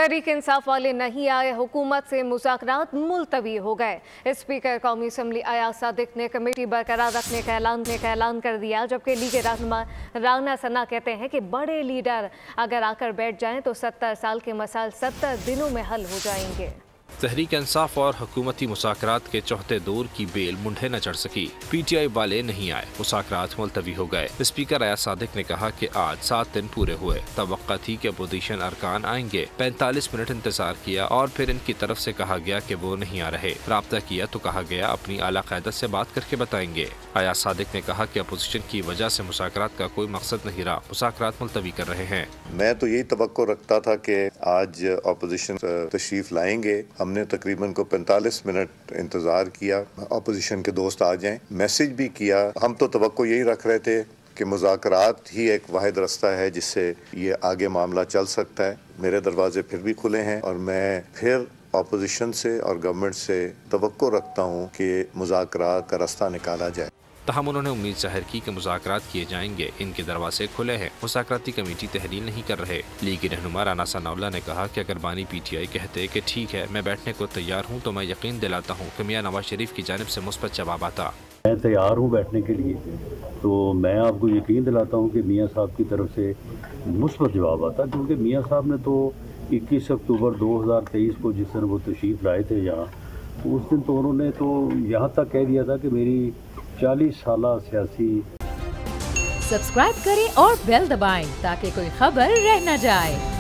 तहरीक इंसाफ वाले नहीं आए, हुकूमत से मुज़ाकरात मुलतवी हो गए। स्पीकर कौमी असम्बली अयाज सादिक ने कमेटी बरकरार रखने का ऐलान कर दिया, जबकि लीग रहनुमा राना सना कहते हैं कि बड़े लीडर अगर आकर बैठ जाएं तो 70 साल के मसाइल 70 दिनों में हल हो जाएंगे। तहरीक इंसाफ और हुकूमती मुज़ाकरात के चौथे दौर की बेल मुंढे न चढ़ सकी। PTI वाले नहीं आए, मुज़ाकरात मुलतवी हो गए। स्पीकर अयाज सादिक ने कहा कि आज 7 दिन पूरे हुए, तवक्का थी कि अपोजिशन अरकान आएंगे। 45 मिनट इंतजार किया और फिर इनकी तरफ से कहा गया कि वो नहीं आ रहे। राब्ता किया तो कहा गया अपनी आला क़यादत से बात करके बताएंगे। अयाज सादिक ने कहा कि अपोजिशन की वजह से मुज़ाकरात का कोई मकसद नहीं रहा, मुज़ाकरात मुलतवी कर रहे हैं। मैं तो यही तवक्को रखता था कि आज अपोजिशन तशरीफ लाएंगे। हमने तकरीबन को 45 मिनट इंतज़ार किया, अपोजिशन के दोस्त आ जाएं। मैसेज भी किया। हम तो तवक्को यही रख रहे थे कि मुज़ाकरात ही एक वाहिद रास्ता है जिससे ये आगे मामला चल सकता है। मेरे दरवाजे फिर भी खुले हैं और मैं फिर अपोजिशन से और गवर्नमेंट से तवक्को रखता हूँ कि मुज़ाकरात का रास्ता निकाला जाए। तहम उन्होंने उम्मीद जाहिर की कि मुज़ाकरात किए जाएंगे, इनके दरवाजे खुले हैं। मुज़ाकराती कमेटी तहरीर नहीं कर रहे। लीगी रहनुमा राना सनाउल्लाह ने कहा कि अगर बानी PTI कहते कि ठीक है मैं बैठने को तैयार हूँ तो मैं यकीन दिलाता हूँ कि मियां नवाज शरीफ की जानिब से मुस्बत जवाब आता। मैं तैयार हूँ बैठने के लिए, तो मैं आपको यकीन दिलाता हूँ कि मियाँ साहब की तरफ से मुस्बत जवाब आता, क्योंकि मियाँ साहब ने तो 21 अक्टूबर 2023 को जिस दिन वो तशरीफ़ लाए थे यहाँ, तो उस दिन तो उन्होंने तो यहाँ तक कह दिया था कि मेरी 40 साल सियासी। सब्सक्राइब करें और बेल दबाएं ताकि कोई खबर रह न जाए।